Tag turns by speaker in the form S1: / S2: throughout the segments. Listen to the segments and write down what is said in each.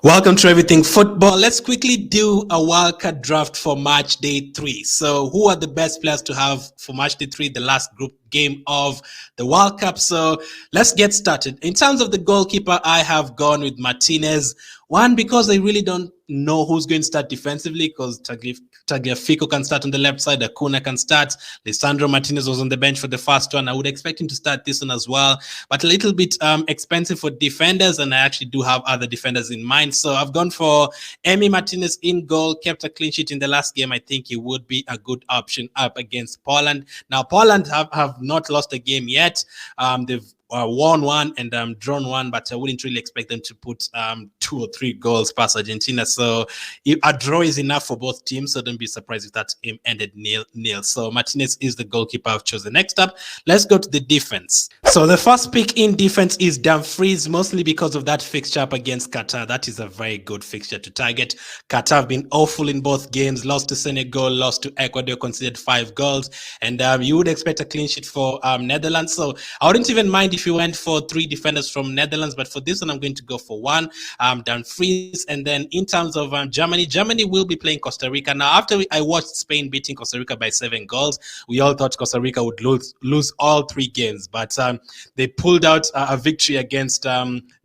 S1: Welcome to Everything Football. Let's quickly do a wildcard draft for match day 3. So who are the best players to have for match day 3, the last group game of the World Cup? So let's get started. In terms of the goalkeeper, I have gone with Martinez. One, because I really don't know who's going to start defensively, because Tagliafico can start on the left side, Acuna can start, Lisandro Martinez was on the bench for the first one. I would expect him to start this one as well, but a little bit expensive for defenders, and I actually do have other defenders in mind. So I've gone for Emi Martinez in goal, kept a clean sheet in the last game. I think he would be a good option up against Poland. Now, Poland have not lost a game yet. They've won one and drawn one, but I wouldn't really expect them to put 2 or 3 goals past Argentina. So a draw is enough for both teams, so don't be surprised if that game ended 0-0. So Martinez is the goalkeeper I've chosen. Next up, let's go to the defense. So the first pick in defense is Dumfries, mostly because of that fixture up against Qatar. That is a very good fixture to target. Qatar have been awful in both games, lost to Senegal, lost to Ecuador, conceded 5 goals, and you would expect a clean sheet for Netherlands. So I wouldn't even mind if you went for 3 defenders from Netherlands, but for this one, I'm going to go for 1, Dumfries. And then in terms of Germany will be playing Costa Rica. Now, after I watched Spain beating Costa Rica by 7 goals, we all thought Costa Rica would lose all 3 games, but they pulled out a victory against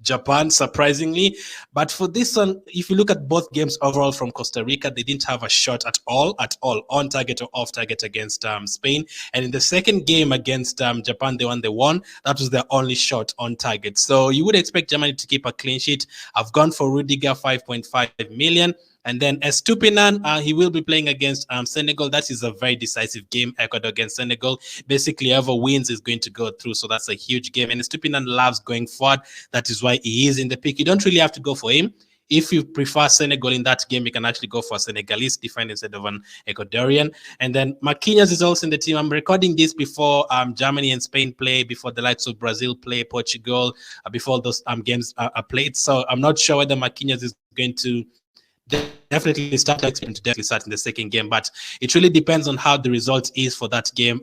S1: Japan, surprisingly. But for this one, if you look at both games overall from Costa Rica, they didn't have a shot at all, on target or off target against Spain. And in the second game against Japan, they won. That was their only shot on target. So you would expect Germany to keep a clean sheet. I've gone for Rudiger, 5.5 million. And then Estupinan, he will be playing against Senegal. That is a very decisive game, Ecuador against Senegal. Basically, whoever wins is going to go through, so that's a huge game. And Estupinan loves going forward. That is why he is in the pick. You don't really have to go for him. If you prefer Senegal in that game, you can actually go for a Senegalese defender instead of an Ecuadorian. And then Marquinhos is also in the team. I'm recording this before Germany and Spain play, before the likes of Brazil play, Portugal, before those games are played. So I'm not sure whether Marquinhos is going to definitely start in the second game, but it really depends on how the result is for that game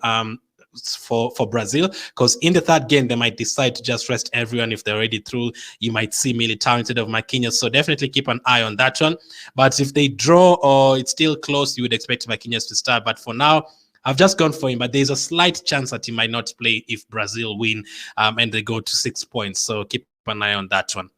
S1: for Brazil, because in the third game they might decide to just rest everyone. If they're already through, you might see Militao instead of Marquinhos, so definitely keep an eye on that one. But if they draw or it's still close, you would expect Marquinhos to start. But for now, I've just gone for him, but there's a slight chance that he might not play if Brazil win and they go to 6 points, so keep an eye on that one.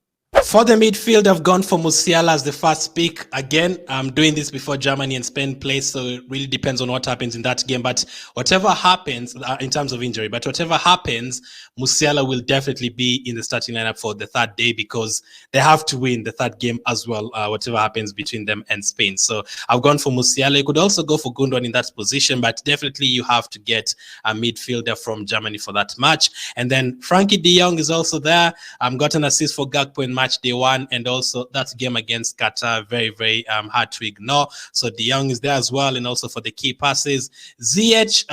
S1: For the midfield, I've gone for Musiala as the first pick. Again, I'm doing this before Germany and Spain play, so it really depends on what happens in that game. But whatever happens in terms of injury, but whatever happens, Musiala will definitely be in the starting lineup for the third day, because they have to win the third game as well, whatever happens between them and Spain. So I've gone for Musiala. You could also go for Gundogan in that position, but definitely you have to get a midfielder from Germany for that match. And then Frankie de Jong is also there. Got an assist for Gakpo in match day 1, and also that game against Qatar, very, very hard to ignore. So De Jong is there as well, and also for the key passes. Ziyech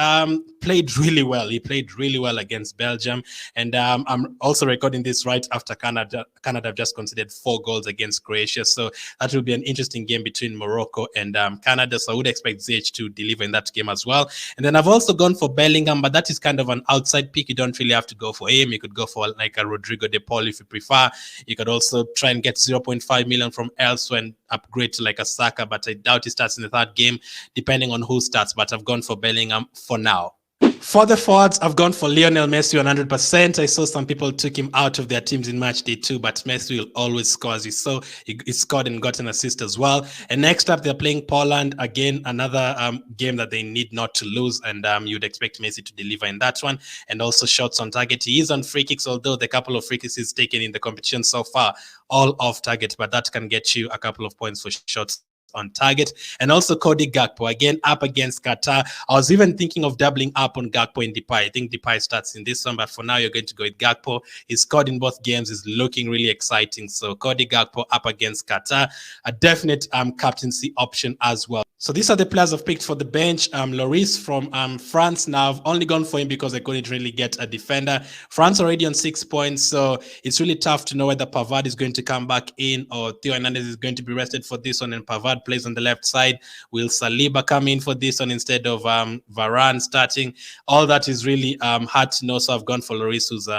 S1: played really well. He played really well against Belgium, and I'm also recording this right after Canada have just conceded 4 goals against Croatia. So that will be an interesting game between Morocco and Canada. So I would expect Ziyech to deliver in that game as well. And then I've also gone for Bellingham, but that is kind of an outside pick. You don't really have to go for him. You could go for like a Rodrigo de Paul if you prefer. You could also try and get 0.5 million from elsewhere and upgrade to like a Saka, but I doubt he starts in the third game, depending on who starts. But I've gone for Bellingham for now. For the forwards, I've gone for Lionel Messi 100%. I saw some people took him out of their teams in match day 2, but Messi will always score, as you saw. He scored and got an assist as well. And next up, they're playing Poland. Again, another game that they need not to lose, and you'd expect Messi to deliver in that one. And also shots on target. He is on free kicks, although the couple of free kicks he's taken in the competition so far, all off target, but that can get you a couple of points for shots on target. And also Cody Gakpo, again up against Qatar. I was even thinking of doubling up on Gakpo and Depay. I think Depay starts in this one, but for now you're going to go with Gakpo. He scored in both games. He's looking really exciting. So Cody Gakpo up against Qatar, a definite captaincy option as well. So these are the players I've picked for the bench. Lloris from France. Now, I've only gone for him because I couldn't really get a defender. France already on 6 points, so it's really tough to know whether Pavard is going to come back in or Theo Hernandez is going to be rested for this one and Pavard plays on the left side. Will Saliba come in for this one instead of Varane starting? All that is really hard to know, so I've gone for Lloris, who's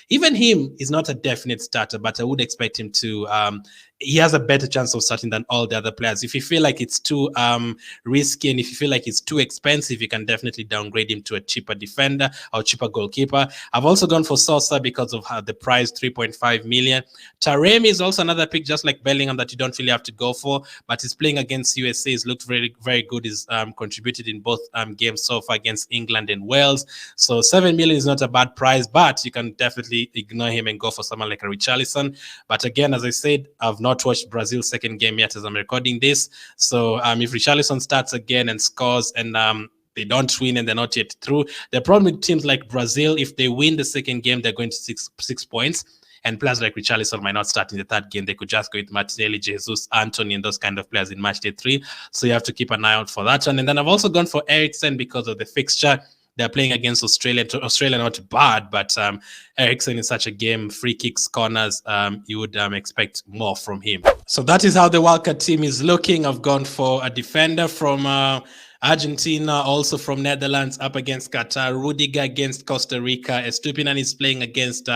S1: even him is not a definite starter, but I would expect him to he has a better chance of starting than all the other players. If you feel like it's too risky and if you feel like it's too expensive, you can definitely downgrade him to a cheaper defender or cheaper goalkeeper. I've also gone for Sosa because of the price, 3.5 million. Taremi is also another pick, just like Bellingham, that you don't really have to go for, but he's playing against USA. He's looked very, very good. He's contributed in both games so far against England and Wales. So 7 million is not a bad price, but you can definitely ignore him and go for someone like a Richarlison. But again, as I said, I've not watched Brazil's second game yet as I'm recording this. So if Richarlison starts again and scores and they don't win and they're not yet through, the problem with teams like Brazil, if they win the second game, they're going to six points. And players like Richarlison might not start in the third game. They could just go with Martinelli, Jesus, Anthony, and those kind of players in match day 3. So you have to keep an eye out for that one. And then I've also gone for Eriksen because of the fixture. They're playing against Australia. Australia not bad, but Eriksen in such a game, free kicks, corners, you would expect more from him. So that is how the WILDCARD team is looking. I've gone for a defender from Argentina, also from Netherlands, up against Qatar. Rudiger against Costa Rica. Estupinan is playing against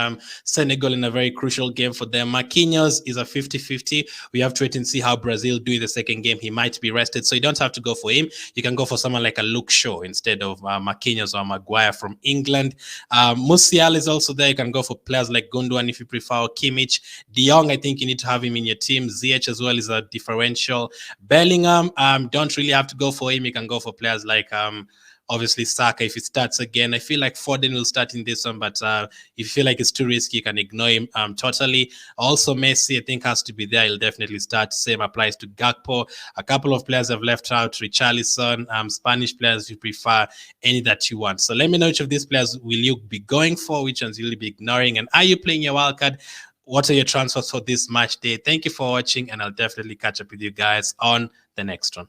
S1: Senegal in a very crucial game for them. Marquinhos is a 50-50. We have to wait and see how Brazil do in the second game. He might be rested, so you don't have to go for him. You can go for someone like a Luke Shaw instead of Marquinhos or Maguire from England. Musiala is also there. You can go for players like Gundogan if you prefer, Kimmich. De Jong, I think you need to have him in your team. Ziyech as well is a differential. Bellingham, don't really have to go for him. You can go for players like obviously Saka if he starts again. I feel like Foden will start in this one, but if you feel like it's too risky, you can ignore him totally. Also, Messi, I think, has to be there. He'll definitely start. Same applies to Gakpo. A couple of players have left out. Richarlison, Spanish players, if you prefer any that you want. So let me know which of these players will you be going for, which ones will you be ignoring, and are you playing your wildcard? What are your transfers for this match day? Thank you for watching, and I'll definitely catch up with you guys on the next one.